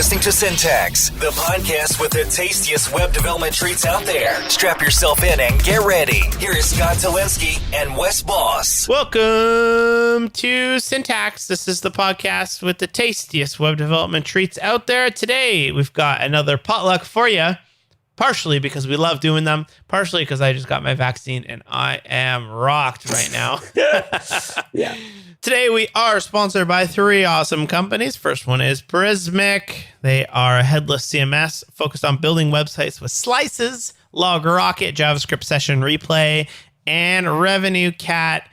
listening to Syntax, the podcast with the tastiest web development treats out there. Strap yourself in and get ready. Here is Scott Talinsky and Wes Boss. Welcome to Syntax. This is the podcast with the tastiest web development treats out there. Today, we've got another potluck for you. Partially because we love doing them, partially because I just got my vaccine and I am rocked right now. Yeah. Today we are sponsored by three awesome companies. First one is Prismic. They are a headless CMS focused on building websites with slices, LogRocket, JavaScript Session Replay, and Revenue Cat,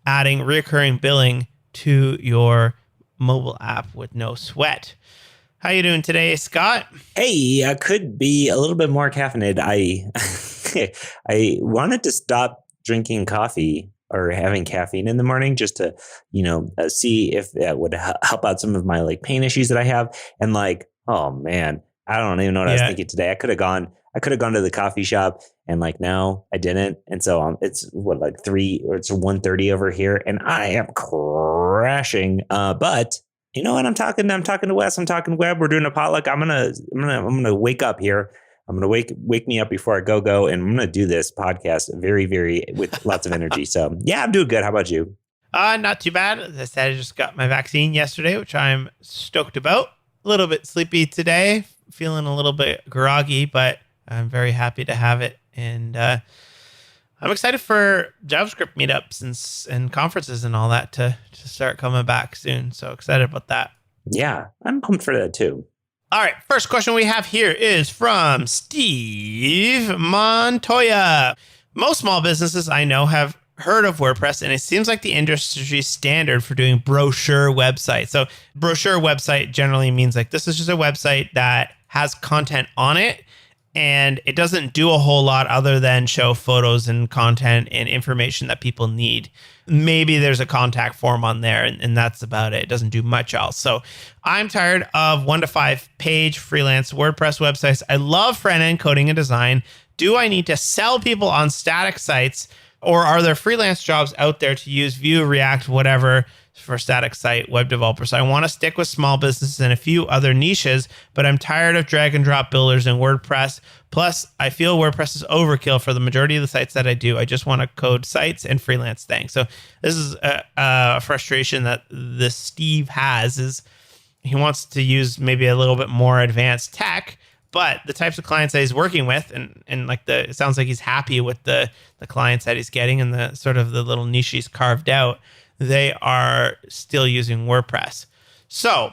adding recurring billing to your mobile app with no sweat. How you doing today, Scott? Hey, I could be a little bit more caffeinated. I wanted to stop drinking coffee or having caffeine in the morning just to, see if that would help out some of my pain issues that I have. And oh man, I don't even know what I was thinking today. I could have gone to the coffee shop and no, I didn't. And so it's 3 or it's 1:30 over here and I am crashing. But you know what? I'm talking to Wes. I'm talking web. We're doing a potluck. I'm gonna wake up here. I'm gonna wake me up before I go, and I'm gonna do this podcast very, very with lots of energy. So yeah, I'm doing good. How about you? Not too bad. As I said, I just got my vaccine yesterday, which I'm stoked about. A little bit sleepy today, feeling a little bit groggy, but I'm very happy to have it. And I'm excited for JavaScript meetups and conferences and all that to start coming back soon. So excited about that. Yeah, I'm pumped for that too. All right, first question we have here is from Steve Montoya. Most small businesses I know have heard of WordPress, and it seems like the industry standard for doing brochure websites. So brochure website generally means this is just a website that has content on it, and it doesn't do a whole lot other than show photos and content and information that people need. Maybe there's a contact form on there, and that's about it. It doesn't do much else. So I'm tired of 1 to 5 page freelance WordPress websites. I love front-end coding and design. Do I need to sell people on static sites, or are there freelance jobs out there to use Vue, React, whatever, for static site web developers? I want to stick with small businesses and a few other niches, but I'm tired of drag and drop builders in WordPress. Plus, I feel WordPress is overkill for the majority of the sites that I do. I just want to code sites and freelance things. So this is a frustration that this Steve has, is he wants to use maybe a little bit more advanced tech, but the types of clients that he's working with, and it sounds like he's happy with the clients that he's getting and the sort of the little niche he's carved out, they are still using WordPress. So,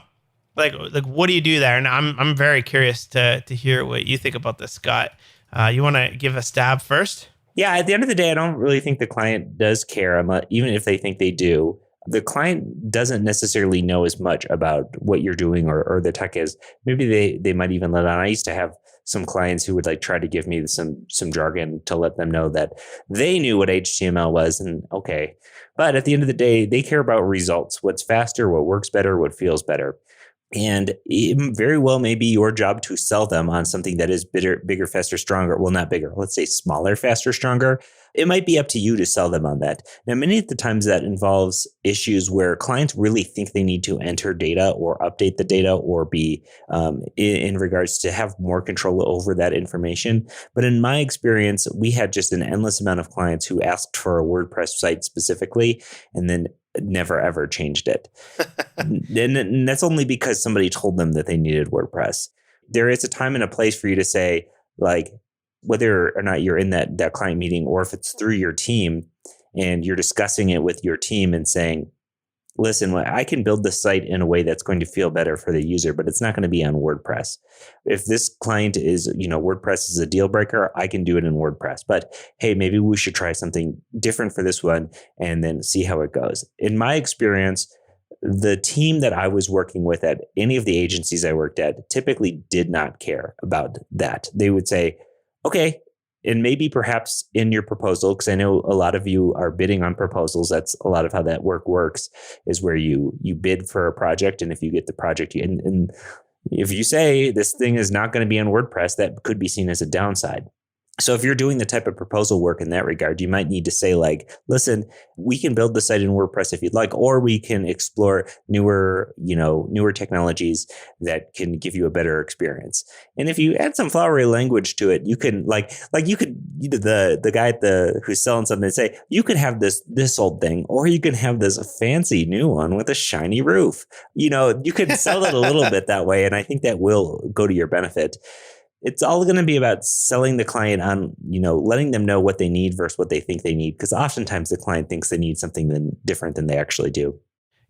what do you do there? And I'm very curious to hear what you think about this, Scott. You want to give a stab first? Yeah, at the end of the day, I don't really think the client does care, even if they think they do. The client doesn't necessarily know as much about what you're doing or the tech is. Maybe they might even let on. I used to have some clients who would try to give me some jargon to let them know that they knew what HTML was, and okay. But at the end of the day, they care about results. What's faster, what works better, what feels better. And it very well may be your job to sell them on something that is bigger, faster, stronger. Well, not bigger. Let's say smaller, faster, stronger. It might be up to you to sell them on that. Now, many of the times that involves issues where clients really think they need to enter data or update the data or be in regards to have more control over that information. But in my experience, we had just an endless amount of clients who asked for a WordPress site specifically and then never ever changed it. And that's only because somebody told them that they needed WordPress. There is a time and a place for you to say, whether or not you're in that client meeting, or if it's through your team and you're discussing it with your team and saying, listen, I can build this site in a way that's going to feel better for the user, but it's not going to be on WordPress. If this client is, WordPress is a deal breaker, I can do it in WordPress. But hey, maybe we should try something different for this one and then see how it goes. In my experience, the team that I was working with at any of the agencies I worked at typically did not care about that. They would say, okay, and maybe perhaps in your proposal, because I know a lot of you are bidding on proposals. That's a lot of how that work works, is where you bid for a project. And if you get the project, and if you say this thing is not going to be on WordPress, that could be seen as a downside. So if you're doing the type of proposal work in that regard, you might need to say like, listen, we can build the site in WordPress if you'd like, or we can explore newer technologies that can give you a better experience. And if you add some flowery language to it, you can the guy who's selling something say, you could have this old thing, or you can have this fancy new one with a shiny roof. You could sell it a little bit that way. And I think that will go to your benefit. It's all going to be about selling the client on, letting them know what they need versus what they think they need. Because oftentimes the client thinks they need something different than they actually do.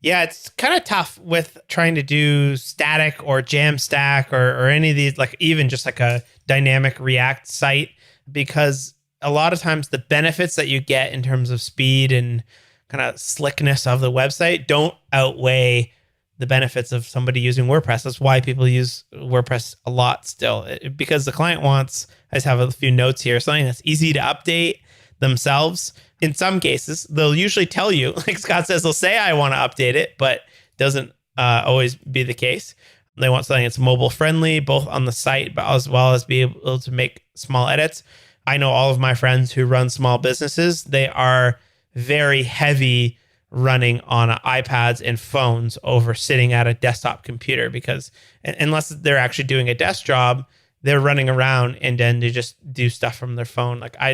Yeah, it's kind of tough with trying to do static or Jamstack or any of these, like even just like a dynamic React site, because a lot of times the benefits that you get in terms of speed and kind of slickness of the website don't outweigh the benefits of somebody using WordPress. That's why people use WordPress a lot still, because the client wants, I just have a few notes here, something that's easy to update themselves. In some cases, they'll usually tell you, like Scott says, they'll say, I want to update it, but doesn't always be the case. They want something that's mobile friendly, both on the site, but as well as be able to make small edits. I know all of my friends who run small businesses, they are very heavy running on iPads and phones over sitting at a desktop computer, because unless they're actually doing a desk job, they're running around and then they just do stuff from their phone. Like I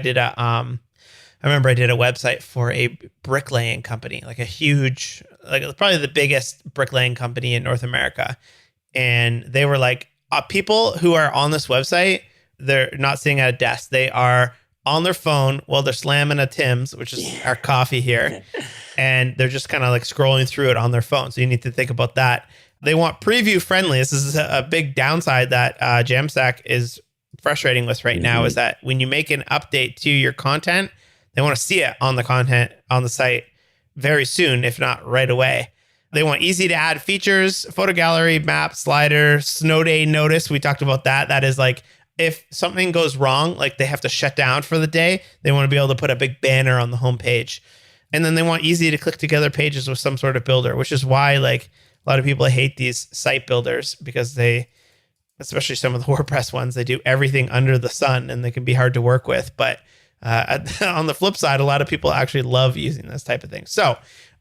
remember I did a website for a bricklaying company, like a huge, like probably the biggest bricklaying company in North America. And they were like, people who are on this website, they're not sitting at a desk. They are on their phone while they're slamming a Tim's, which is our coffee here. And they're just kind of like scrolling through it on their phone. So you need to think about that. They want preview friendly. This is a big downside that Jamstack is frustrating with right now, is that when you make an update to your content, they want to see it on the content on the site very soon, if not right away. They want easy to add features, photo gallery, map, slider, snow day notice. We talked about that. That is like, if something goes wrong, like they have to shut down for the day, they want to be able to put a big banner on the homepage. And then they want easy to click together pages with some sort of builder, which is why like a lot of people hate these site builders, because they, especially some of the WordPress ones, they do everything under the sun and they can be hard to work with. But on the flip side, a lot of people actually love using this type of thing. So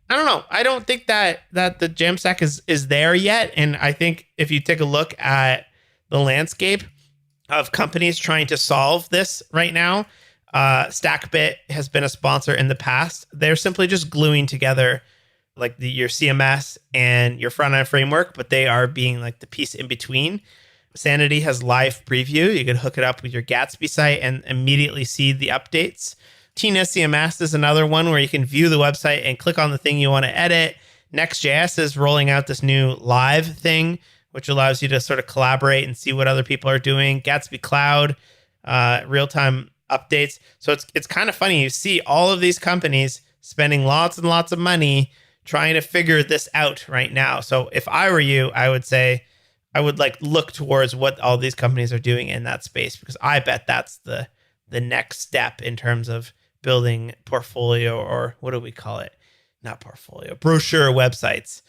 I don't know. I don't think that the Jamstack is there yet. And I think if you take a look at the landscape of companies trying to solve this right now, StackBit has been a sponsor in the past. They're simply just gluing together like your CMS and your front-end framework, but they are being like the piece in between. Sanity has live preview. You can hook it up with your Gatsby site and immediately see the updates. Tina CMS is another one where you can view the website and click on the thing you want to edit. Next.js is rolling out this new live thing, which allows you to sort of collaborate and see what other people are doing. Gatsby Cloud, real-time updates. So it's kind of funny. You see all of these companies spending lots and lots of money trying to figure this out right now. So if I were you, I would say I would like look towards what all these companies are doing in that space, because I bet that's the next step in terms of building portfolio, or what do we call it? Not portfolio, brochure websites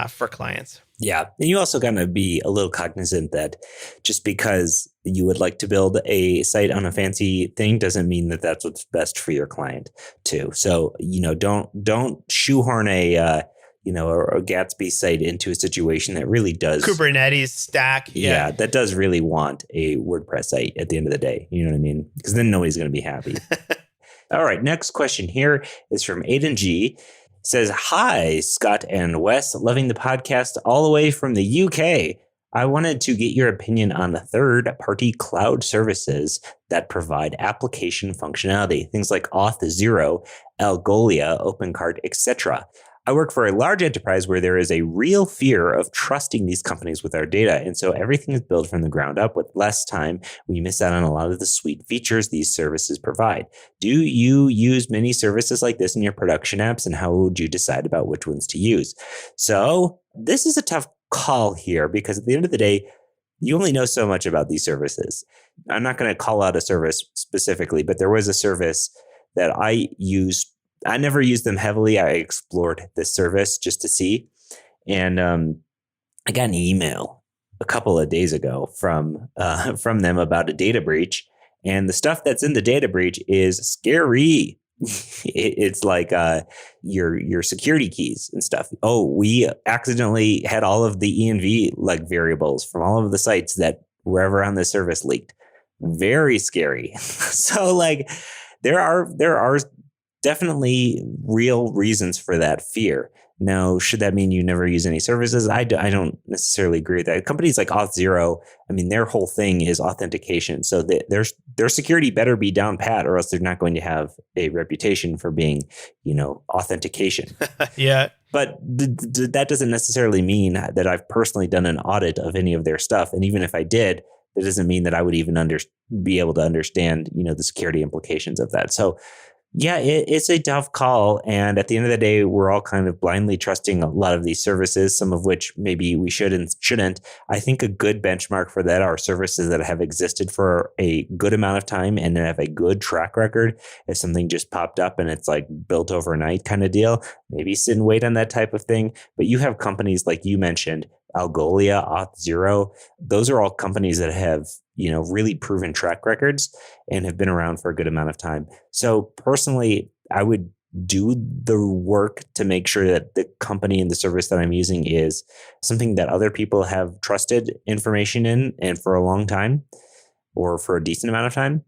for clients. Yeah. And you also got to be a little cognizant that just because you would like to build a site on a fancy thing doesn't mean that that's what's best for your client too. So, don't shoehorn a Gatsby site into a situation that really does Kubernetes stack. Yeah. That does really want a WordPress site at the end of the day. You know what I mean? Because then nobody's going to be happy. All right. Next question here is from Aiden G. Says, hi, Scott and Wes, loving the podcast all the way from the UK. I wanted to get your opinion on the third-party cloud services that provide application functionality, things like Auth0, Algolia, OpenCart, etc. I work for a large enterprise where there is a real fear of trusting these companies with our data, and so everything is built from the ground up with less time. We miss out on a lot of the sweet features these services provide. Do you use many services like this in your production apps, and how would you decide about which ones to use? So this is a tough call here, because at the end of the day, you only know so much about these services. I'm not going to call out a service specifically, but there was a service that I used. I never used them heavily. I explored this service just to see. And I got an email a couple of days ago from them about a data breach. And the stuff that's in the data breach is scary. It's like your security keys and stuff. Oh, we accidentally had all of the env like variables from all of the sites that were ever on the service leaked. Very scary. So like there are definitely real reasons for that fear. Now, should that mean you never use any services? I don't necessarily agree with that. Companies like Auth0, I mean, their whole thing is authentication. So their security better be down pat, or else they're not going to have a reputation for being, authentication. Yeah. But that doesn't necessarily mean that I've personally done an audit of any of their stuff. And even if I did, that doesn't mean that I would even be able to understand, the security implications of that. So yeah, it's a tough call. And at the end of the day, we're all kind of blindly trusting a lot of these services, some of which maybe we should and shouldn't. I think a good benchmark for that are services that have existed for a good amount of time and have a good track record. If something just popped up and it's like built overnight kind of deal, maybe sit and wait on that type of thing. But you have companies like you mentioned, Algolia, Auth0. Those are all companies that have, really proven track records and have been around for a good amount of time. So personally, I would do the work to make sure that the company and the service that I'm using is something that other people have trusted information in and for a long time or for a decent amount of time.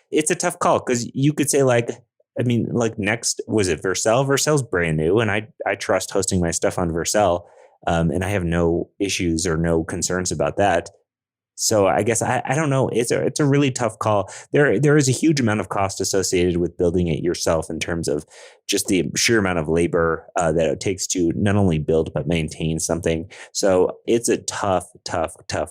It's a tough call because you could say next, was it Vercel? Vercel's brand new and I trust hosting my stuff on Vercel. And I have no issues or no concerns about that. So I guess I don't know. It's a really tough call. There is a huge amount of cost associated with building it yourself in terms of just the sheer amount of labor that it takes to not only build but maintain something. So it's a tough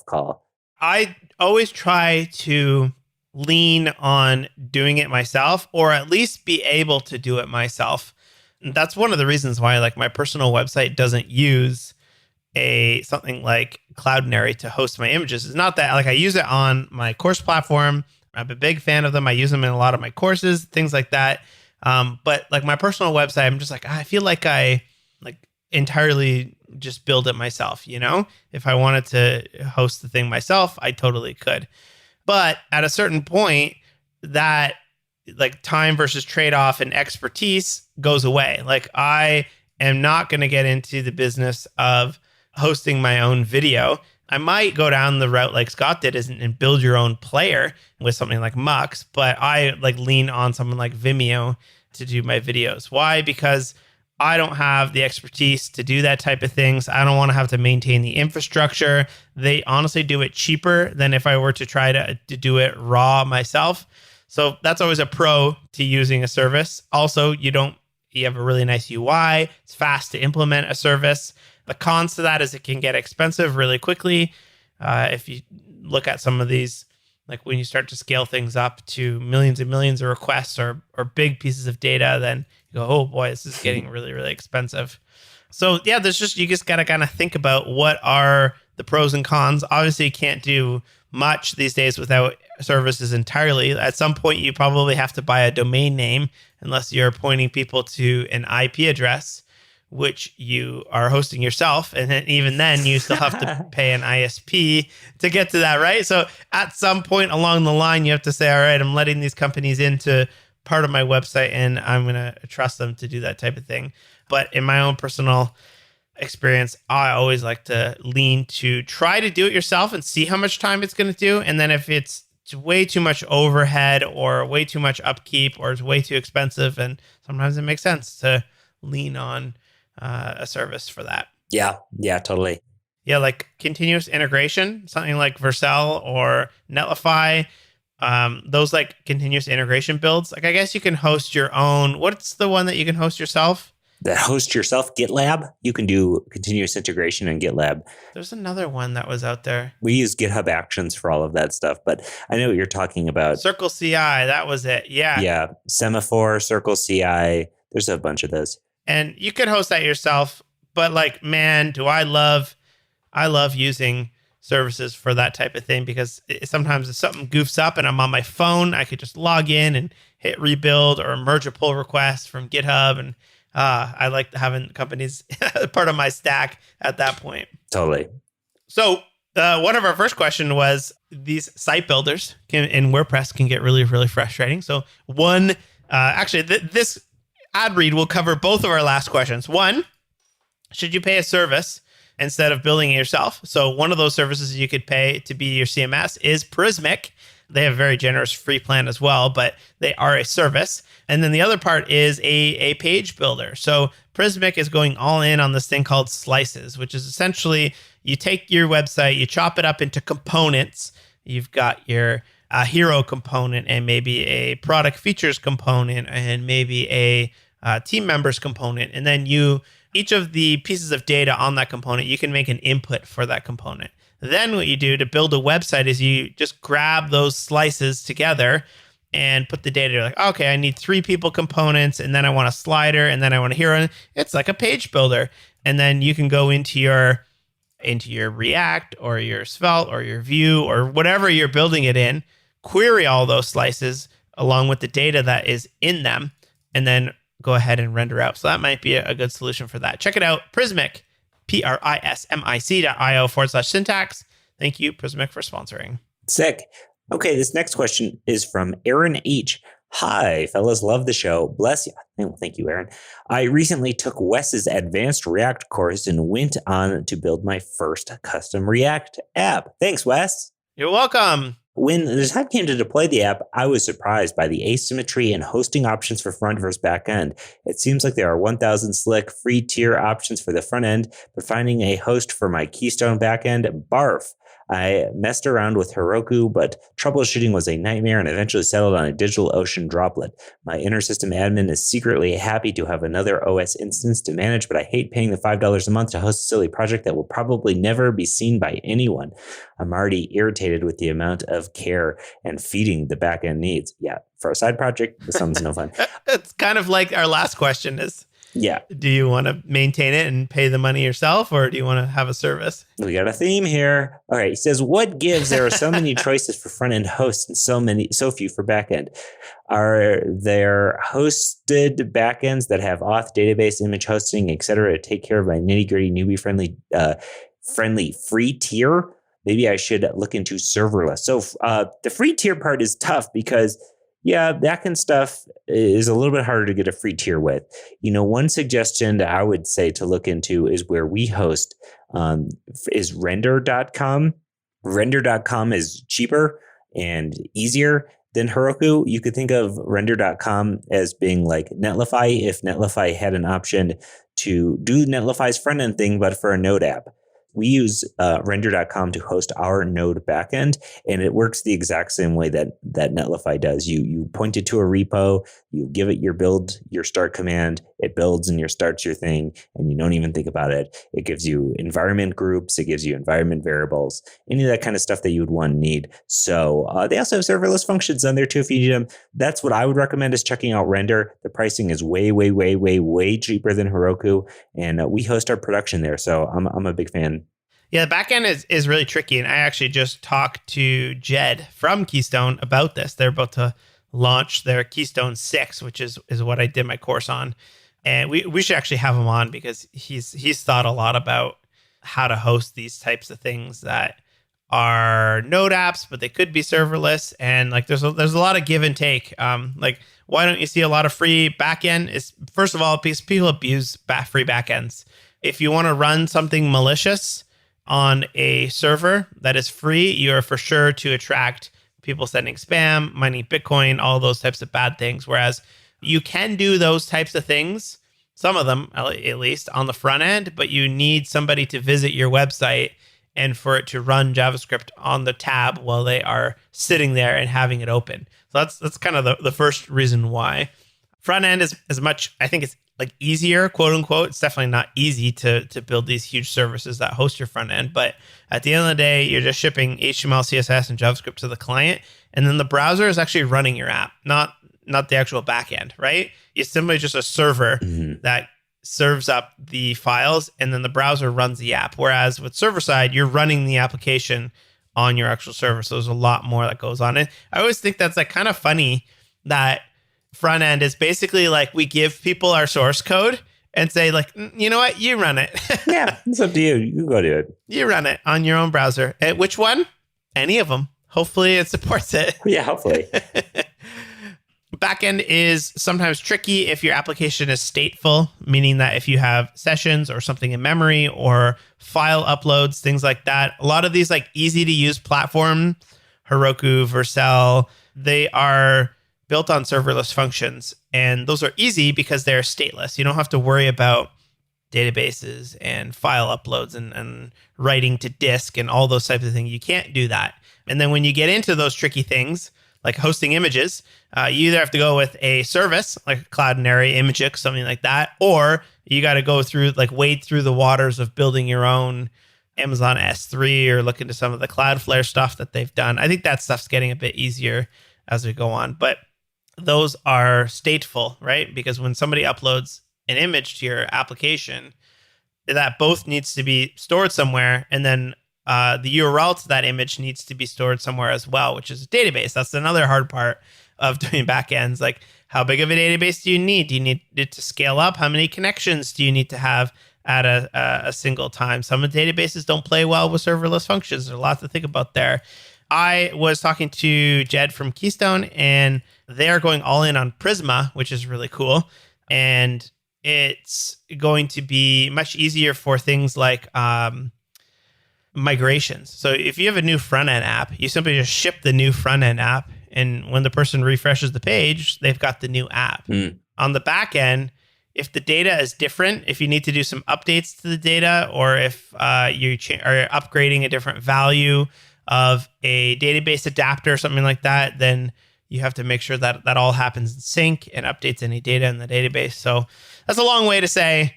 call. I always try to lean on doing it myself, or at least be able to do it myself. And that's one of the reasons why like my personal website doesn't use something like Cloudinary to host my images. It's not that like I use it on my course platform. I'm a big fan of them. I use them in a lot of my courses, things like that. But like my personal website, I'm just like, I feel like I like entirely just build it myself. If I wanted to host the thing myself, I totally could. But at a certain point, that like time versus trade-off and expertise goes away. Like I am not going to get into the business of hosting my own video. I might go down the route like Scott did and build your own player with something like Mux, but I like lean on someone like Vimeo to do my videos. Why? Because I don't have the expertise to do that type of things. I don't want to have to maintain the infrastructure. They honestly do it cheaper than if I were to try to do it raw myself. So that's always a pro to using a service. Also, you have a really nice UI. It's fast to implement a service. The cons to that is it can get expensive really quickly. If you look at some of these, like when you start to scale things up to millions and millions of requests or big pieces of data, then you go, oh boy, this is getting really, really expensive. So yeah, you just got to kind of think about what are the pros and cons. Obviously, you can't do much these days without services entirely. At some point, you probably have to buy a domain name unless you're pointing people to an IP address, which you are hosting yourself. And then even then, you still have to pay an ISP to get to that, right? So at some point along the line, you have to say, all right, I'm letting these companies into part of my website and I'm going to trust them to do that type of thing. But in my own personal experience, I always like to lean to try to do it yourself and see how much time it's going to do. And then if it's way too much overhead or way too much upkeep or it's way too expensive, and sometimes it makes sense to lean on a service for that. Yeah, totally. Yeah, like continuous integration, something like Vercel or Netlify, those like continuous integration builds. Like I guess you can host your own. What's the one that you can host yourself? The host yourself, GitLab. You can do continuous integration in GitLab. There's another one that was out there. We use GitHub Actions for all of that stuff, but I know what you're talking about. Circle CI, that was it. Yeah. Yeah, Semaphore, Circle CI. There's a bunch of those. And you could host that yourself, but like, man, I love using services for that type of thing because sometimes if something goofs up and I'm on my phone, I could just log in and hit rebuild or merge a pull request from GitHub. And I like having companies part of my stack at that point. Totally. So One of our first question was these site builders in WordPress can get really, really frustrating. So this ad read will cover both of our last questions. One, should you pay a service instead of building it yourself? So one of those services you could pay to be your CMS is Prismic. They have a very generous free plan as well, but they are a service. And then the other part is a page builder. So Prismic is going all in on this thing called slices, which is essentially you take your website, you chop it up into components. You've got your hero component and maybe a product features component and maybe a team members component. And then each of the pieces of data on that component, you can make an input for that component. Then what you do to build a website is you just grab those slices together and put the data. You're like, okay, I need 3 people components, and then I want a slider, and then I want a hero. It's like a page builder. And then you can go into your React or your Svelte or your Vue or whatever you're building it in, query all those slices along with the data that is in them, and then go ahead and render out. So that might be a good solution for that. Check it out, Prismic, prismic.io/syntax. Thank you, Prismic, for sponsoring. Sick. Okay, this next question is from Aaron H. Hi, fellas. Love the show. Bless you. Well, thank you, Aaron. I recently took Wes's advanced React course and went on to build my first custom React app. Thanks, Wes. You're welcome. When the time came to deploy the app, I was surprised by the asymmetry and hosting options for front versus back end. It seems like there are 1,000 slick free tier options for the front end, but finding a host for my Keystone back end, barf. I messed around with Heroku, but troubleshooting was a nightmare and eventually settled on a DigitalOcean droplet. My intersystem admin is secretly happy to have another OS instance to manage, but I hate paying the $5 a month to host a silly project that will probably never be seen by anyone. I'm already irritated with the amount of care and feeding the backend needs. Yeah, for a side project, this sounds no fun. It's kind of like our last question is, yeah. Do you want to maintain it and pay the money yourself, or do you want to have a service? We got a theme here. All right. He says, what gives there are so many choices for front-end hosts and so few for backend? Are there hosted backends that have auth, database, image hosting, et cetera, to take care of my nitty-gritty, newbie-friendly free tier? Maybe I should look into serverless. So the free tier part is tough because backend stuff is a little bit harder to get a free tier with. One suggestion that I would say to look into is where we host is render.com. Render.com is cheaper and easier than Heroku. You could think of render.com as being like Netlify if Netlify had an option to do Netlify's front end thing, but for a Node app. We use render.com to host our Node backend, and it works the exact same way that Netlify does. You point it to a repo, you give it your build, your start command, it builds and starts your thing, and you don't even think about it. It gives you environment groups, it gives you environment variables, any of that kind of stuff that you would want and need. So they also have serverless functions on there too if you need them. That's what I would recommend is checking out Render. The pricing is way, way, way, way, way cheaper than Heroku, and we host our production there. So I'm a big fan. Yeah, the backend is really tricky. And I actually just talked to Jed from Keystone about this. They're about to launch their Keystone 6, which is what I did my course on. And we should actually have him on because he's thought a lot about how to host these types of things that are Node apps, but they could be serverless. And like there's a lot of give and take. Like why don't you see a lot of free backend? Is first of all, because people abuse free backends. If you want to run something malicious on a server that is free, you are for sure to attract people sending spam, mining Bitcoin, all those types of bad things. Whereas you can do those types of things, some of them at least on the front end, but you need somebody to visit your website and for it to run JavaScript on the tab while they are sitting there and having it open. So that's kind of the first reason why. Front end is as much, I think it's like easier, quote unquote. It's definitely not easy to build these huge services that host your front end. But at the end of the day, you're just shipping HTML, CSS, and JavaScript to the client. And then the browser is actually running your app, not the actual backend, right? It's simply just a server that serves up the files, and then the browser runs the app. Whereas with server side, you're running the application on your actual server. So there's a lot more that goes on it. I always think that's like kind of funny that front end is basically like we give people our source code and say like, you know what, you run it. Yeah, it's up to you. You go do it. You run it on your own browser. Which one? Any of them. Hopefully it supports it. Yeah, hopefully. Backend is sometimes tricky if your application is stateful, meaning that if you have sessions or something in memory or file uploads, things like that. A lot of these like easy to use platform, Heroku, Vercel, they are built on serverless functions. And those are easy because they're stateless. You don't have to worry about databases and file uploads and writing to disk and all those types of things. You can't do that. And then when you get into those tricky things, like hosting images, you either have to go with a service like Cloudinary, Imagix, something like that, or you got to go through, like wade through the waters of building your own Amazon S3 or look into some of the Cloudflare stuff that they've done. I think that stuff's getting a bit easier as we go on, but those are stateful, right? Because when somebody uploads an image to your application, that both needs to be stored somewhere, and then the URL to that image needs to be stored somewhere as well, which is a database. That's another hard part of doing backends. Like, how big of a database do you need? Do you need it to scale up? How many connections do you need to have at a single time? Some of the databases don't play well with serverless functions. There's a lot to think about there. I was talking to Jed from Keystone, and they're going all in on Prisma, which is really cool. And it's going to be much easier for things like migrations. So if you have a new front-end app, you simply just ship the new front-end app, and when the person refreshes the page, they've got the new app. On the back end, if the data is different, if you need to do some updates to the data, or if you are upgrading a different value of a database adapter or something like that, then you have to make sure that that all happens in sync and updates any data in the database. So that's a long way to say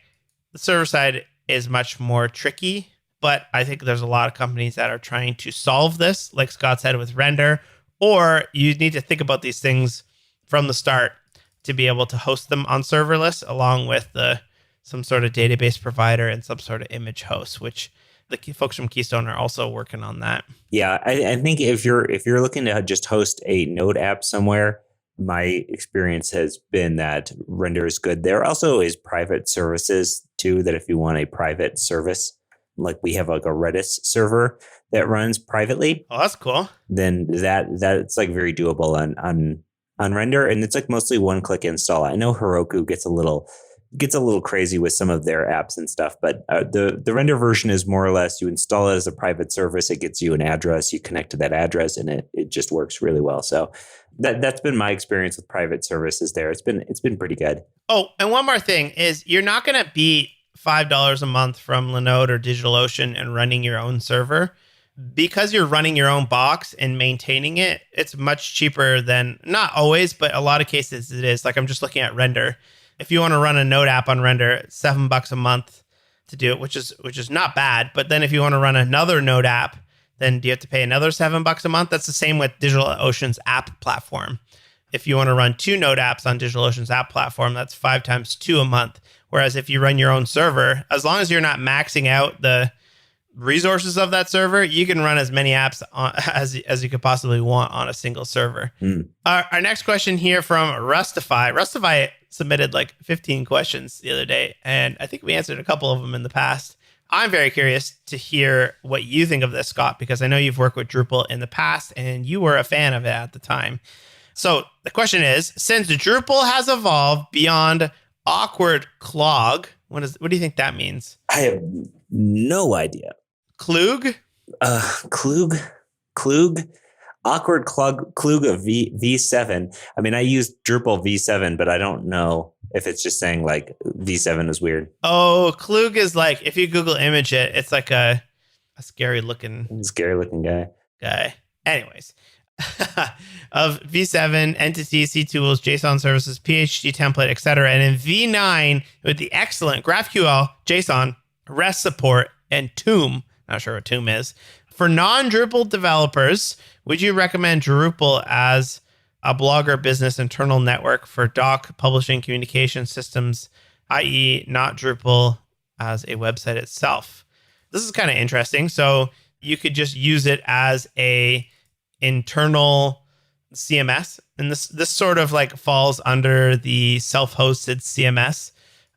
the server side is much more tricky. But I think there's a lot of companies that are trying to solve this, like Scott said, with Render, or you need to think about these things from the start to be able to host them on serverless, along with some sort of database provider and some sort of image host, which the folks from Keystone are also working on that. Yeah, I think if you're looking to just host a Node app somewhere, my experience has been that Render is good. There also is private services too, that if you want a private service, like we have like a Redis server that runs privately. Oh, that's cool. Then that's like very doable on Render, and it's like mostly one-click install. I know Heroku gets a little crazy with some of their apps and stuff, but the Render version is more or less you install it as a private service. It gets you an address, you connect to that address, and it just works really well. So that's been my experience with private services there. It's been pretty good. Oh, and one more thing is you're not going to beat $5 a month from Linode or DigitalOcean and running your own server. Because you're running your own box and maintaining it, it's much cheaper than, not always, but a lot of cases it is. Like I'm just looking at Render. If you want to run a Node app on Render, it's $7 a month to do it, which is not bad. But then if you want to run another Node app, then do you have to pay another $7 a month? That's the same with DigitalOcean's app platform. If you want to run 2 Node apps on DigitalOcean's app platform, that's 5 times 2 a month. Whereas if you run your own server, as long as you're not maxing out the resources of that server, you can run as many apps as you could possibly want on a single server. Our next question here from Rustify. Rustify submitted like 15 questions the other day, and I think we answered a couple of them in the past. I'm very curious to hear what you think of this, Scott, because I know you've worked with Drupal in the past and you were a fan of it at the time. So the question is, since Drupal has evolved beyond awkward clog, what do you think that means? I have no idea. Klug? Klug? Awkward Klug of V7. I mean, I used Drupal V7, but I don't know if it's just saying like V7 is weird. Oh, Klug is like, if you Google image it, it's like a scary looking guy. Anyways, of V7, entities, ctools, JSON services, PHP template, etc. And in V9, with the excellent GraphQL, JSON, REST support, and Tomb. Not sure what Tomb is. For non-Drupal developers, would you recommend Drupal as a Blogger business internal network for doc publishing communication systems, i.e. not Drupal as a website itself? This is kind of interesting. So you could just use it as a internal CMS. And this sort of like falls under the self-hosted CMS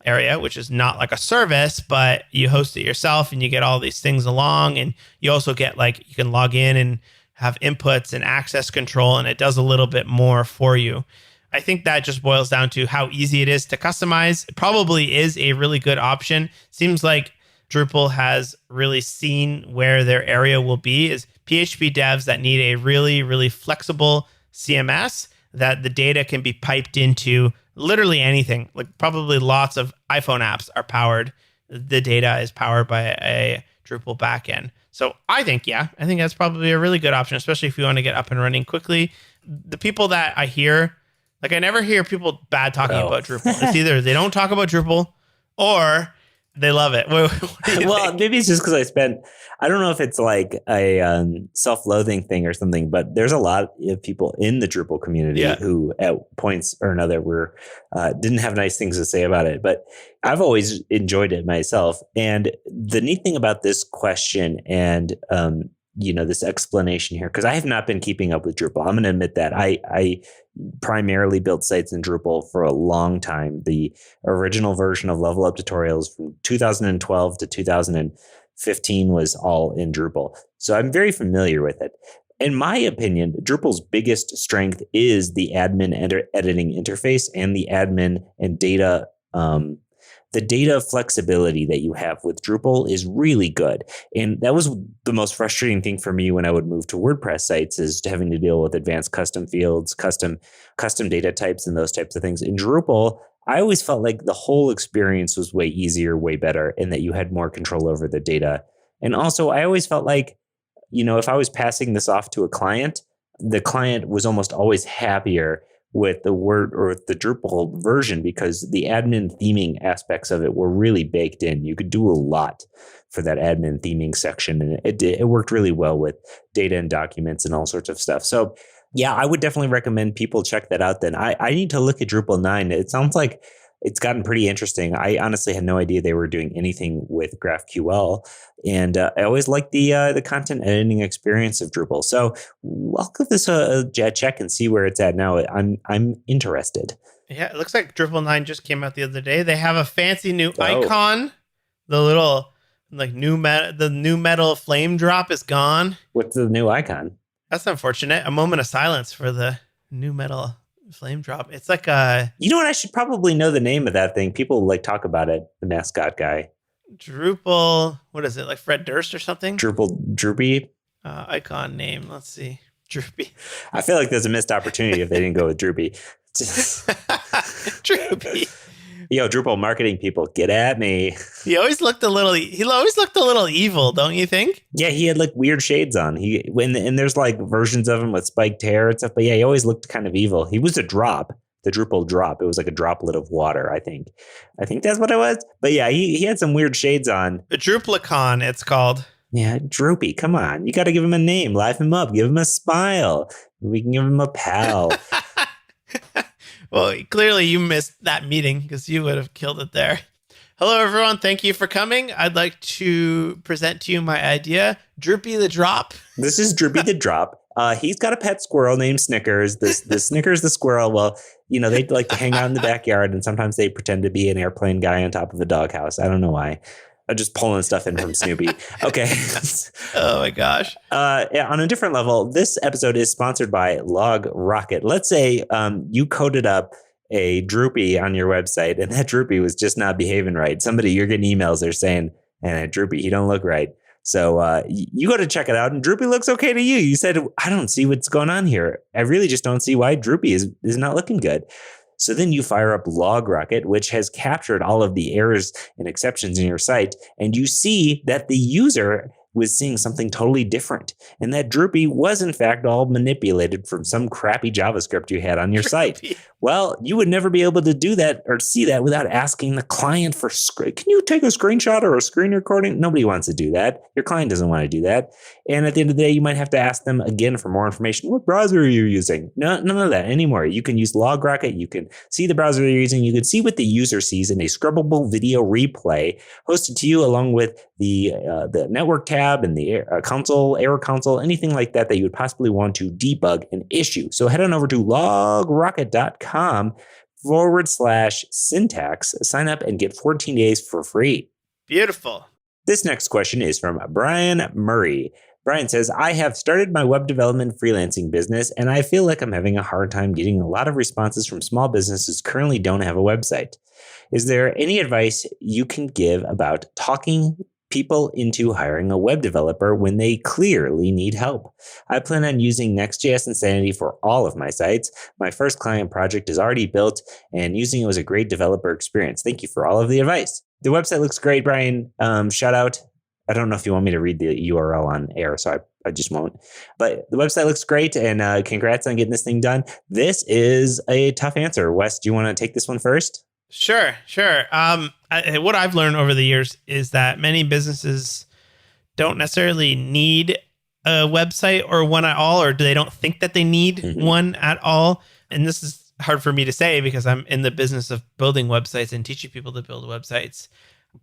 area, which is not like a service, but you host it yourself and you get all these things along. And you also get like, you can log in and have inputs and access control, and it does a little bit more for you. I think that just boils down to how easy it is to customize. It probably is a really good option. Seems like Drupal has really seen where their area will be is PHP devs that need a really, really flexible CMS that the data can be piped into literally anything. Like probably lots of iPhone apps are powered. The data is powered by a Drupal backend. So I think that's probably a really good option, especially if you want to get up and running quickly. The people that I hear, like I never hear people bad talking about Drupal. It's either they don't talk about Drupal or they love it. Well, maybe it's just because I don't know if it's like a self-loathing thing or something, but there's a lot of people in the Drupal community who at points or another didn't have nice things to say about it. But I've always enjoyed it myself. And the neat thing about this question and, this explanation here, because I have not been keeping up with Drupal. I'm going to admit that I primarily built sites in Drupal for a long time. The original version of Level Up Tutorials from 2012 to 2015 was all in Drupal. So I'm very familiar with it. In my opinion, Drupal's biggest strength is the admin editing interface and the admin and data the data flexibility that you have with Drupal is really good. And that was the most frustrating thing for me when I would move to WordPress sites, is having to deal with advanced custom fields, custom data types, and those types of things. In Drupal, I always felt like the whole experience was way easier, way better, and that you had more control over the data. And also, I always felt like, if I was passing this off to a client, the client was almost always happier with the Word or the Drupal version, because the admin theming aspects of it were really baked in. You could do a lot for that admin theming section, and it worked really well with data and documents and all sorts of stuff. So yeah, I would definitely recommend people check that out then. I need to look at Drupal 9. It sounds like it's gotten pretty interesting. I honestly had no idea they were doing anything with GraphQL, and I always liked the content editing experience of Drupal. So I'll give this a check and see where it's at now. I'm interested. Yeah, it looks like Drupal 9 just came out the other day. They have a fancy new icon. The little new metal flame drop is gone. What's the new icon? That's unfortunate. A moment of silence for the new metal flame drop. It's like you know what? I should probably know the name of that thing. People talk about it. The mascot guy. Drupal. What is it? Like Fred Durst or something? Droopy. Icon name. Let's see. Droopy. I feel like there's a missed opportunity if they didn't go with Droopy. Droopy. Yo, Drupal marketing people, get at me. He always looked a little evil, don't you think? Yeah, he had weird shades on. And there's versions of him with spiked hair and stuff. But yeah, he always looked kind of evil. He was a drop, the Drupal drop. It was like a droplet of water, I think. I think that's what it was. But yeah, he had some weird shades on. The Druplicon, it's called. Yeah, Droopy, come on. You got to give him a name, liven him up, give him a smile. We can give him a pal. Well, clearly you missed that meeting because you would have killed it there. Hello, everyone. Thank you for coming. I'd like to present to you my idea, Droopy the Drop. This is Droopy the Drop. He's got a pet squirrel named Snickers. The Snickers the squirrel, well, they like to hang out in the backyard, and sometimes they pretend to be an airplane guy on top of a doghouse. I don't know why. I'm just pulling stuff in from Snoopy. Okay. Oh my gosh. On a different level, this episode is sponsored by LogRocket. Let's say you coded up a Droopy on your website, and that Droopy was just not behaving right. You're getting emails, they're saying, Droopy, he don't look right. So you go to check it out, and Droopy looks okay to you. You said, I don't see what's going on here. I really just don't see why Droopy is not looking good. So then you fire up LogRocket, which has captured all of the errors and exceptions in your site, and you see that the user was seeing something totally different, and that Droopy was in fact all manipulated from some crappy JavaScript you had on your site. Well, you would never be able to do that or see that without asking the client for can you take a screenshot or a screen recording? Nobody wants to do that. Your client doesn't want to do that. And at the end of the day, you might have to ask them again for more information. What browser are you using? No, none of that anymore. You can use LogRocket. You can see the browser you're using. You can see what the user sees in a scrubbable video replay hosted to you along with the network tab and the error console, anything like that you would possibly want to debug an issue. So head on over to logrocket.com 6c604968fb384412be4db5b8b34feddf. Sign up and get 14 days for free. Beautiful. This next question is from Brian Murray. Brian says, I have started my web development freelancing business, and I feel like I'm having a hard time getting a lot of responses from small businesses who currently don't have a website. Is there any advice you can give about talking people into hiring a web developer when they clearly need help? I plan on using Next.js Insanity for all of my sites. My first client project is already built, and using it was a great developer experience. Thank you for all of the advice. The website looks great, Brian. Shout out. I don't know if you want me to read the URL on air, so I just won't. But the website looks great, and congrats on getting this thing done. This is a tough answer. Wes, do you want to take this one first? Sure. What I've learned over the years is that many businesses don't necessarily need a website or one at all, or they don't think that they need one at all. And this is hard for me to say because I'm in the business of building websites and teaching people to build websites.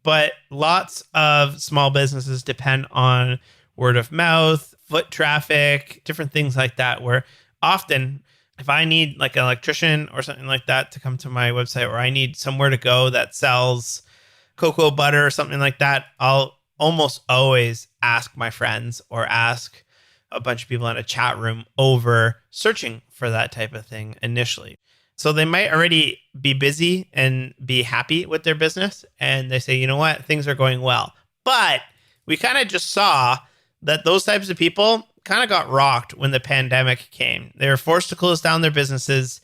But lots of small businesses depend on word of mouth, foot traffic, different things like that, where often if I need like an electrician or something like that to come to my website, or I need somewhere to go that sells cocoa butter or something like that, I'll almost always ask my friends or ask a bunch of people in a chat room over searching for that type of thing initially. So they might already be busy and be happy with their business. And they say, you know what, things are going well. But we kind of just saw that those types of people kind of got rocked when the pandemic came. They were forced to close down their businesses,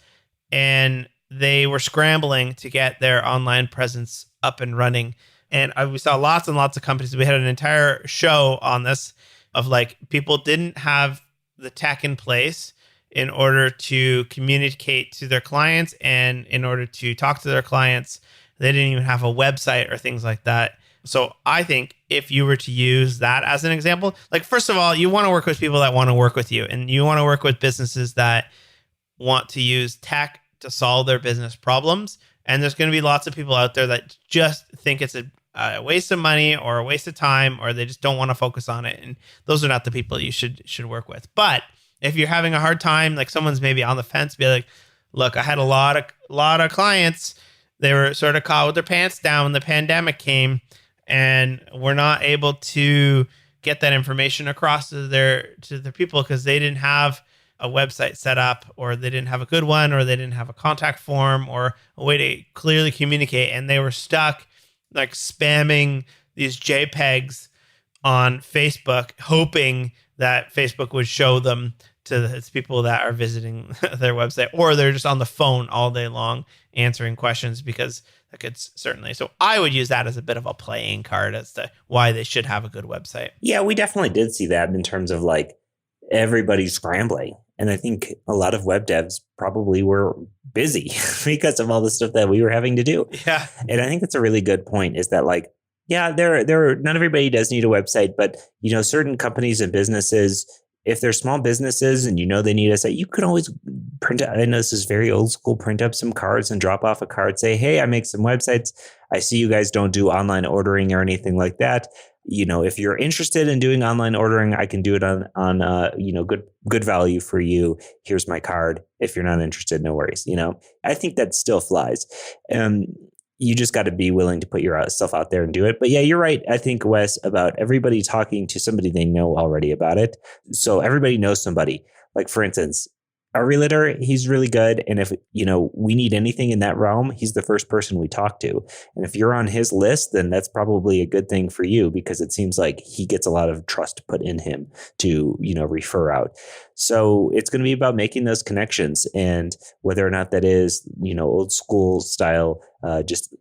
and they were scrambling to get their online presence up and running. And we saw lots and lots of companies. We had an entire show on this of like people didn't have the tech in place in order to communicate to their clients and in order to talk to their clients. They didn't even have a website or things like that. So I think if you were to use that as an example, like first of all, you want to work with people that want to work with you, and you want to work with businesses that want to use tech to solve their business problems. And there's going to be lots of people out there that just think it's a waste of money or a waste of time, or they just don't want to focus on it. And those are not the people you should work with. But if you're having a hard time, like someone's maybe on the fence, be like, look, I had a lot of clients. They were sort of caught with their pants down when the pandemic came, and we're not able to get that information across to their people because they didn't have a website set up, or they didn't have a good one, or they didn't have a contact form or a way to clearly communicate. And they were stuck like spamming these JPEGs on Facebook, hoping that Facebook would show them to the people that are visiting their website, or they're just on the phone all day long answering questions, because that could certainly. So I would use that as a bit of a playing card as to why they should have a good website. Yeah, we definitely did see that in terms of like everybody's scrambling. And I think a lot of web devs probably were busy because of all the stuff that we were having to do. Yeah. And I think that's a really good point, is that like, yeah, not everybody does need a website, but you know, certain companies and businesses, if they're small businesses and you know they need a site, you could always print out. I know this is very old school, print up some cards and drop off a card, say, hey, I make some websites. I see you guys don't do online ordering or anything like that. You know, if you're interested in doing online ordering, I can do it on you know, good value for you. Here's my card. If you're not interested, no worries. You know, I think that still flies. You just got to be willing to put yourself out there and do it. But yeah, you're right. I think, Wes, about everybody talking to somebody they know already about it. So everybody knows somebody. Like, for instance, our realtor, he's really good. And if, you know, we need anything in that realm, he's the first person we talk to. And if you're on his list, then that's probably a good thing for you, because it seems like he gets a lot of trust put in him to, you know, refer out. So it's going to be about making those connections, and whether or not that is, you know, old school style, just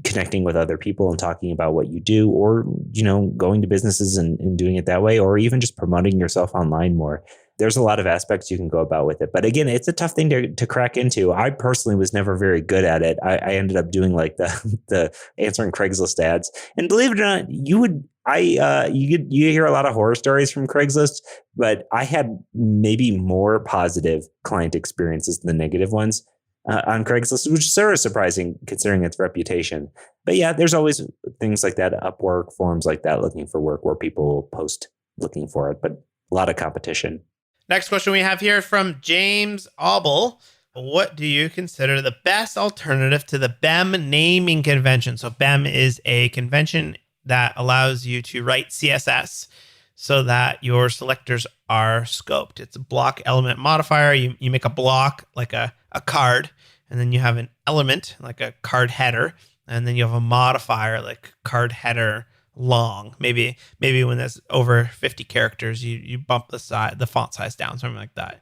connecting with other people and talking about what you do, or, you know, going to businesses and doing it that way, or even just promoting yourself online more. There's a lot of aspects you can go about with it. But again, it's a tough thing to crack into. I personally was never very good at it. I ended up doing like the answering Craigslist ads. And believe it or not, you hear a lot of horror stories from Craigslist, but I had maybe more positive client experiences than the negative ones on Craigslist, which is sort of surprising considering its reputation. But yeah, there's always things like that, Upwork, forums like that, looking for work where people post looking for it, but a lot of competition. Next question we have here from James Auble. what do you consider the best alternative to the BEM naming convention? So BEM is a convention that allows you to write CSS so that your selectors are scoped. It's a block element modifier. You make a block like a card, and then you have an element like a card header, and then you have a modifier like card header long. Maybe when there's over 50 characters, you bump the font size down, something like that.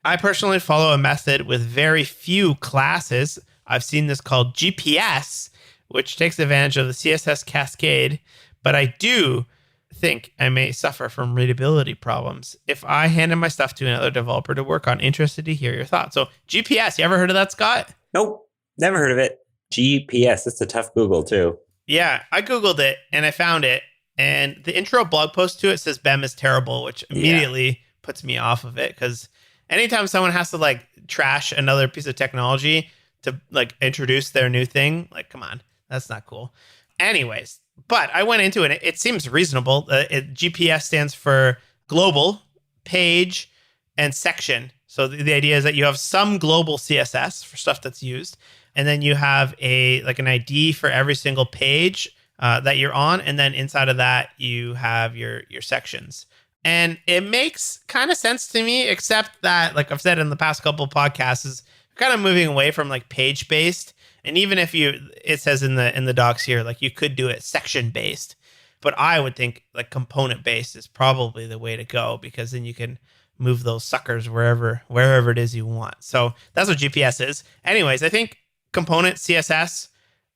I personally follow a method with very few classes. I've seen this called GPS, which takes advantage of the CSS cascade, but I do think I may suffer from readability problems if I handed my stuff to another developer to work on. Interested to hear your thoughts. So GPS, you ever heard of that, Scott? Nope, never heard of it. GPS, that's a tough Google too. Yeah, I Googled it and I found it. And the intro blog post to it says BEM is terrible, which immediately puts me off of it, because anytime someone has to like trash another piece of technology to like introduce their new thing, like, come on, that's not cool. Anyways, but I went into it. It seems reasonable. GPS stands for global, page, and section. So the idea is that you have some global CSS for stuff that's used, and then you have an ID for every single page that you're on, and then inside of that you have your sections. And it makes kind of sense to me, except that, like I've said in the past couple of podcasts, is kind of moving away from like page based. And even if it says in the docs here, like you could do it section based, but I would think like component based is probably the way to go, because then you can move those suckers wherever it is you want. So that's what GPS is. Anyways, I think component CSS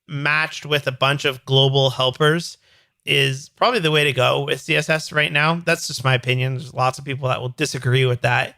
matched with a bunch of global helpers is probably the way to go with CSS right now. That's just my opinion. There's lots of people that will disagree with that,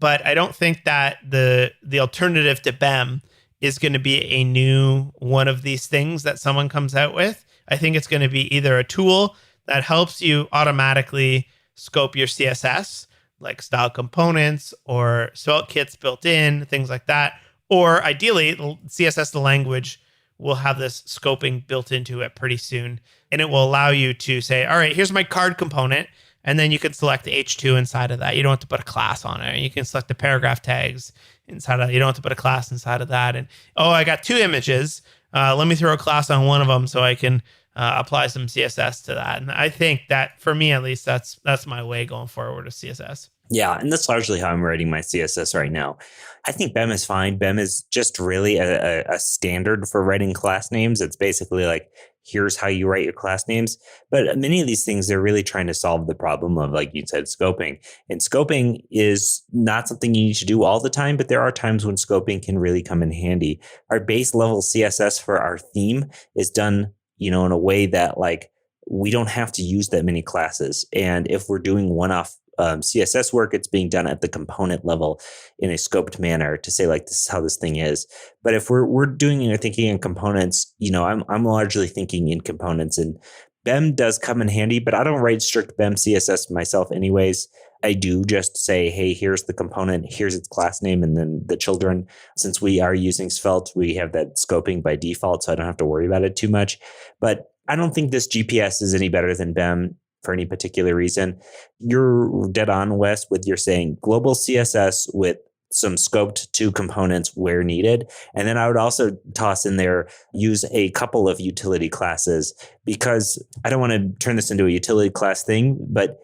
but I don't think that the alternative to BEM is going to be a new one of these things that someone comes out with. I think it's going to be either a tool that helps you automatically scope your CSS, like style components or svelte kits built in, things like that. Or ideally, CSS, the language, will have this scoping built into it pretty soon. And it will allow you to say, all right, here's my card component. And then you can select the H2 inside of that. You don't have to put a class on it. You can select the paragraph tags inside of that. You don't have to put a class inside of that. And, I got 2 images. Let me throw a class on one of them so I can apply some CSS to that. And I think that, for me at least, that's my way going forward with CSS. Yeah, and that's largely how I'm writing my CSS right now. I think BEM is fine. BEM is just really a standard for writing class names. It's basically like, here's how you write your class names. But many of these things, they're really trying to solve the problem of, like you said, scoping. And scoping is not something you need to do all the time, but there are times when scoping can really come in handy. Our base level CSS for our theme is done, in a way that like we don't have to use that many classes. And if we're doing one-off CSS work, it's being done at the component level in a scoped manner to say, like, this is how this thing is. But if we're doing thinking in components, I'm largely thinking in components, and BEM does come in handy, but I don't write strict BEM CSS myself anyways. I do just say, hey, here's the component, here's its class name, and then the children. Since we are using Svelte, we have that scoping by default, so I don't have to worry about it too much. But I don't think this GPS is any better than BEM for any particular reason. You're dead on, Wes, with your saying global CSS with some scoped to components where needed. And then I would also toss in there, use a couple of utility classes, because I don't want to turn this into a utility class thing, but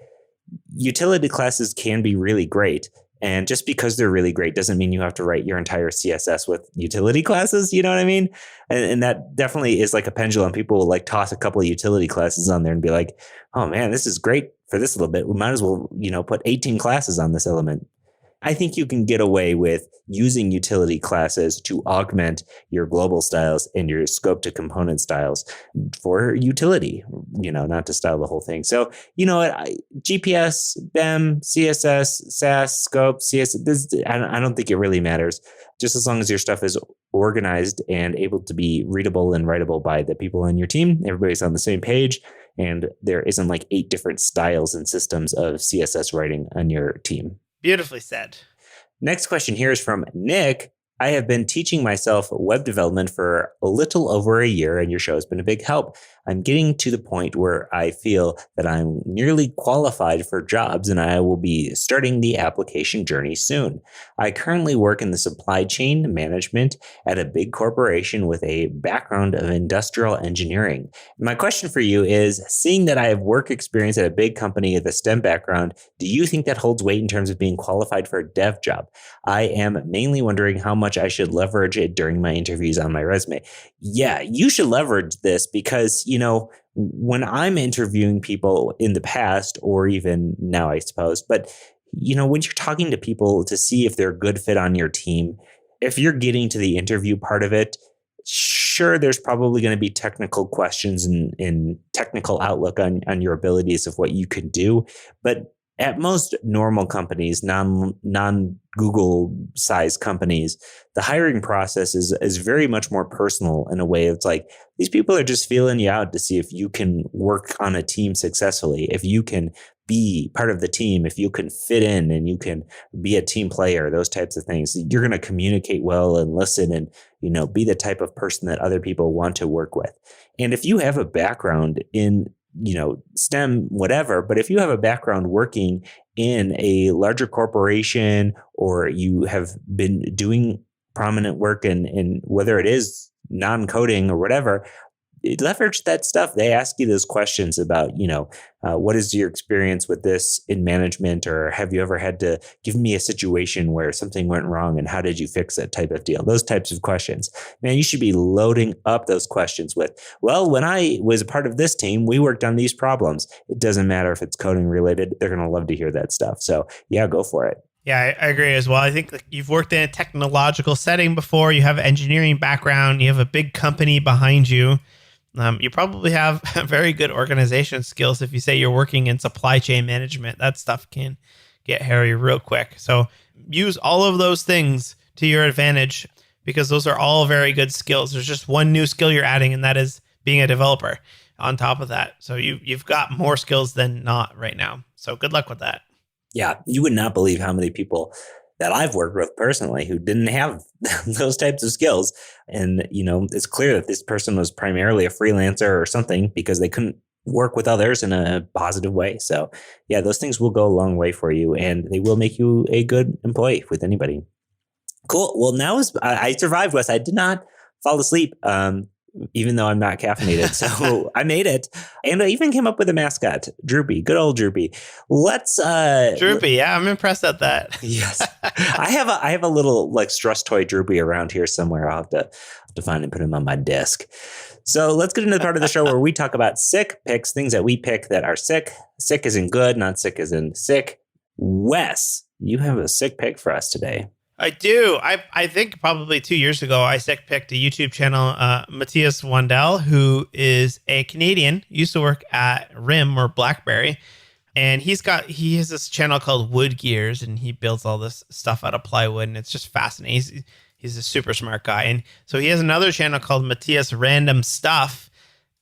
utility classes can be really great. And just because they're really great doesn't mean you have to write your entire CSS with utility classes. You know what I mean? And that definitely is like a pendulum. People will like toss a couple of utility classes on there and be like, oh man, this is great for this little bit. We might as well, put 18 classes on this element. I think you can get away with using utility classes to augment your global styles and your scope to component styles for utility, not to style the whole thing. So, GPS, BEM, CSS, SAS, scope, CSS, I don't think it really matters. Just as long as your stuff is organized and able to be readable and writable by the people on your team, everybody's on the same page, and there isn't like 8 different styles and systems of CSS writing on your team. Beautifully said. Next question here is from Nick. I have been teaching myself web development for a little over a year, and your show has been a big help. I'm getting to the point where I feel that I'm nearly qualified for jobs, and I will be starting the application journey soon. I currently work in the supply chain management at a big corporation with a background of industrial engineering. My question for you is, seeing that I have work experience at a big company with a STEM background, do you think that holds weight in terms of being qualified for a dev job? I am mainly wondering how much I should leverage it during my interviews on my resume. Yeah, you should leverage this because, when I'm interviewing people in the past, or even now, I suppose, but, when you're talking to people to see if they're a good fit on your team, if you're getting to the interview part of it, sure, there's probably going to be technical questions and technical outlook on your abilities of what you can do. But at most normal companies, non-Google size companies, the hiring process is very much more personal in a way. It's like these people are just feeling you out to see if you can work on a team successfully, if you can be part of the team, if you can fit in and you can be a team player, those types of things. You're going to communicate well and listen and, be the type of person that other people want to work with. And if you have a background in STEM, whatever, but if you have a background working in a larger corporation, or you have been doing prominent work in whether it is non-coding or whatever, leverage that stuff. They ask you those questions about, what is your experience with this in management, or have you ever had to give me a situation where something went wrong and how did you fix it type of deal? Those types of questions. Man, you should be loading up those questions with, well, when I was a part of this team, we worked on these problems. It doesn't matter if it's coding related. They're going to love to hear that stuff. So yeah, go for it. Yeah, I agree as well. I think you've worked in a technological setting before. You have an engineering background. You have a big company behind you. You probably have very good organization skills if you say you're working in supply chain management. That stuff can get hairy real quick. So use all of those things to your advantage because those are all very good skills. There's just one new skill you're adding, and that is being a developer on top of that. So you've got more skills than not right now. So good luck with that. Yeah, you would not believe how many people that I've worked with personally who didn't have those types of skills. And, it's clear that this person was primarily a freelancer or something because they couldn't work with others in a positive way. So yeah, those things will go a long way for you and they will make you a good employee with anybody. Cool. Well, now I survived, Wes. I did not fall asleep. Even though I'm not caffeinated. So I made it. And I even came up with a mascot, Droopy, good old Droopy. Droopy. Yeah, I'm impressed at that. Yes. I have a little stress toy Droopy around here somewhere. I'll have to find and put him on my desk. So let's get into the part of the show where we talk about sick picks, things that we pick that are sick. Sick as in good, not sick as in sick. Wes, you have a sick pick for us today. I do. I think probably 2 years ago, I picked a YouTube channel, Matthias Wandel, who is a Canadian, used to work at RIM or BlackBerry. And he has this channel called Wood Gears, and he builds all this stuff out of plywood. And it's just fascinating. He's a super smart guy. And so he has another channel called Matthias Random Stuff.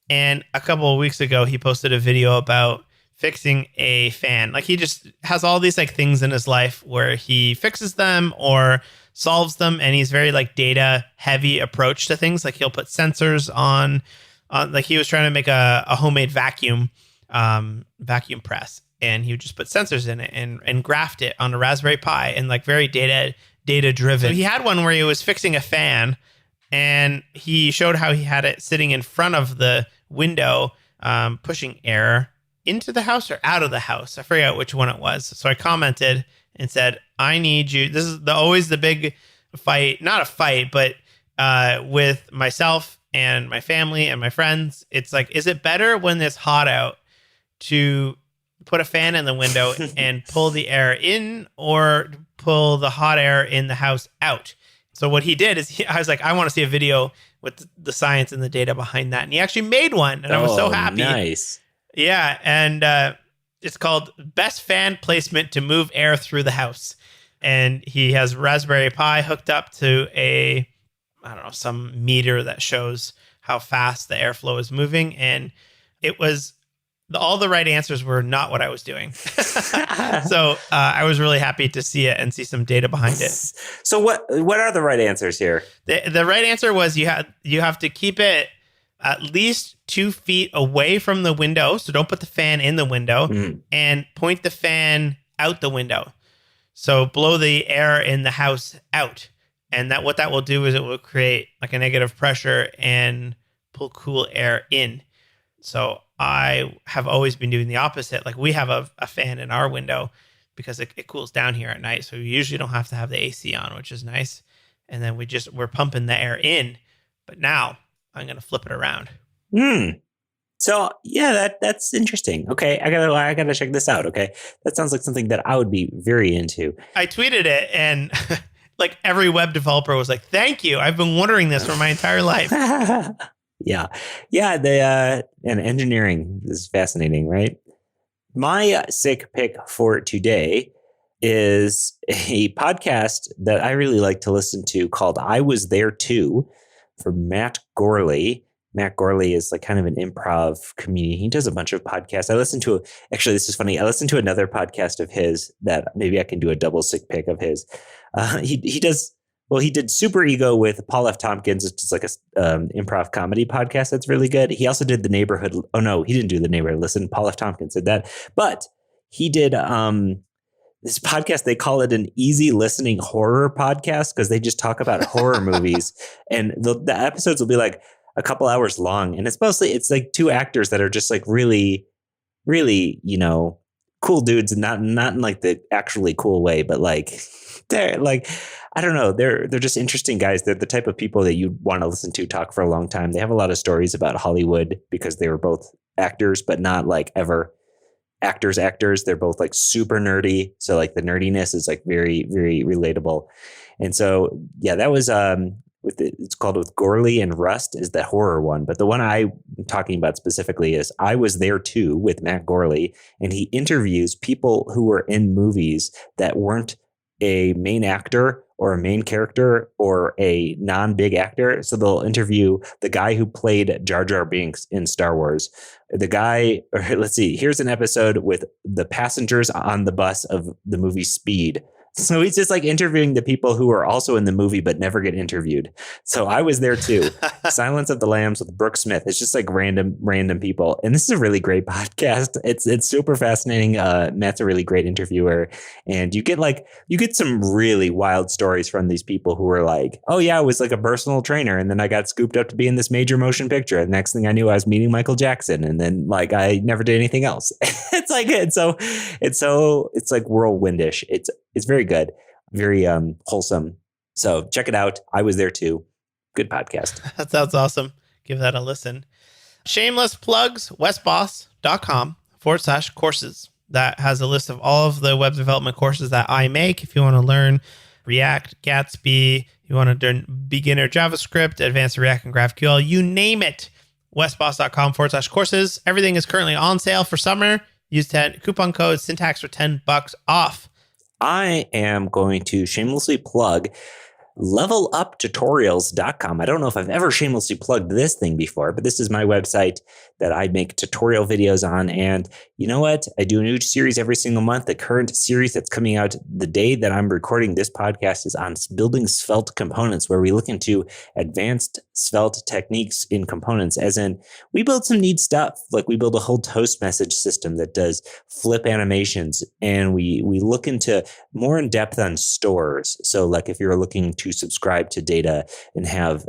And a couple of weeks ago, he posted a video about fixing a fan. He just has all these things in his life where he fixes them or solves them, and he's very data heavy approach to things. He'll put sensors on he was trying to make a homemade vacuum press, and he would just put sensors in it and graft it on a Raspberry Pi, and very data driven. So he had one where he was fixing a fan, and he showed how he had it sitting in front of the window, pushing air into the house or out of the house. I forgot which one it was. So I commented and said, I need you. This is always the big fight, not a fight, but with myself and my family and my friends. It's is it better when it's hot out to put a fan in the window and pull the air in, or pull the hot air in the house out? So what he did is I was I want to see a video with the science and the data behind that. And he actually made one, and I was so happy. Nice. Yeah, and it's called Best Fan Placement to Move Air Through the House. And he has Raspberry Pi hooked up to some meter that shows how fast the airflow is moving. And it was all the right answers were not what I was doing. So I was really happy to see it and see some data behind it. So what are the right answers here? The right answer was you have to keep it at least 2 feet away from the window. So don't put the fan in the window and point the fan out the window. So blow the air in the house out. And what that will do is it will create like a negative pressure and pull cool air in. So I have always been doing the opposite. Like we have a fan in our window because it cools down here at night. So we usually don't have to have the AC on, which is nice. And then we're pumping the air in. But now I'm going to flip it around. So yeah, that's interesting. Okay. I gotta check this out. Okay. That sounds like something that I would be very into. I tweeted it and like every web developer was like, thank you. I've been wondering this for my entire life. Yeah. And engineering is fascinating, right? My sick pick for today is a podcast that I really like to listen to called I Was There Too from Matt Gorley. Matt Gorley is like kind of an improv comedian. He does a bunch of podcasts. Actually, this is funny. I listened to another podcast of his that maybe I can do a double sick pick of his. He did Super Ego with Paul F. Tompkins. It's just like a improv comedy podcast that's really good. He also did The Neighborhood. Oh, no, he didn't do The Neighborhood. Listen, Paul F. Tompkins did that. But he did this podcast. They call it an easy listening horror podcast because they just talk about horror movies. And the episodes will be like a couple hours long. And it's like 2 actors that are just like really, really, cool dudes, and not in like the actually cool way, but like they're like, I don't know. They're just interesting guys. They're the type of people that you want to listen to talk for a long time. They have a lot of stories about Hollywood because they were both actors, but not like ever actors. They're both like super nerdy. So like the nerdiness is like very, very relatable. And so, yeah, that was, it's called With Gorley and Rust is the horror one. But the one I'm talking about specifically is I Was There Too with Matt Gorley. And he interviews people who were in movies that weren't a main actor or a main character or a non-big actor. So they'll interview the guy who played Jar Jar Binks in Star Wars. Here's an episode with the passengers on the bus of the movie Speed. So he's just like interviewing the people who are also in the movie but never get interviewed. So I Was There Too. Silence of the Lambs with Brooke Smith. It's just like random people. And this is a really great podcast. It's super fascinating. Matt's a really great interviewer. And you get some really wild stories from these people who were like, oh yeah, I was like a personal trainer. And then I got scooped up to be in this major motion picture. And the next thing I knew, I was meeting Michael Jackson. And then like I never did anything else. It's like whirlwindish. It's very good, very wholesome. So check it out. I Was There Too. Good podcast. That sounds awesome. Give that a listen. Shameless plugs, westboss.com/courses. That has a list of all of the web development courses that I make. If you want to learn React, Gatsby, you want to learn beginner JavaScript, advanced React and GraphQL, you name it. westboss.com/courses. Everything is currently on sale for summer. Use coupon code syntax for $10 off. I am going to shamelessly plug leveluptutorials.com. I don't know if I've ever shamelessly plugged this thing before, but this is my website that I make tutorial videos on. And you know what? I do a new series every single month. The current series that's coming out the day that I'm recording this podcast is on building svelte components, where we look into advanced svelte techniques in components, as in we build some neat stuff. Like we build a whole toast message system that does flip animations, and we look into more in depth on stores. So like if you're looking to subscribe to data and have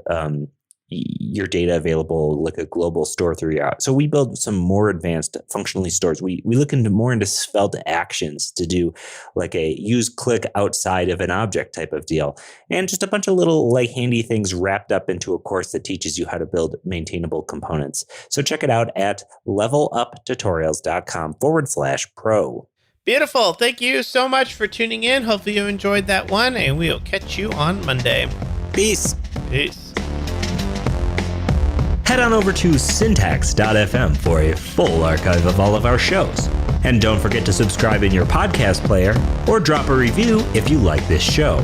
your data available like a global store through your app. So we build some more advanced functionally stores. We look into svelte actions to do like a use click outside of an object type of deal, and just a bunch of little like handy things wrapped up into a course that teaches you how to build maintainable components. So check it out at leveluptutorials.com/pro. Beautiful. Thank you so much for tuning in. Hopefully you enjoyed that one, and we'll catch you on Monday. Peace. Peace. Head on over to syntax.fm for a full archive of all of our shows. And don't forget to subscribe in your podcast player or drop a review if you like this show.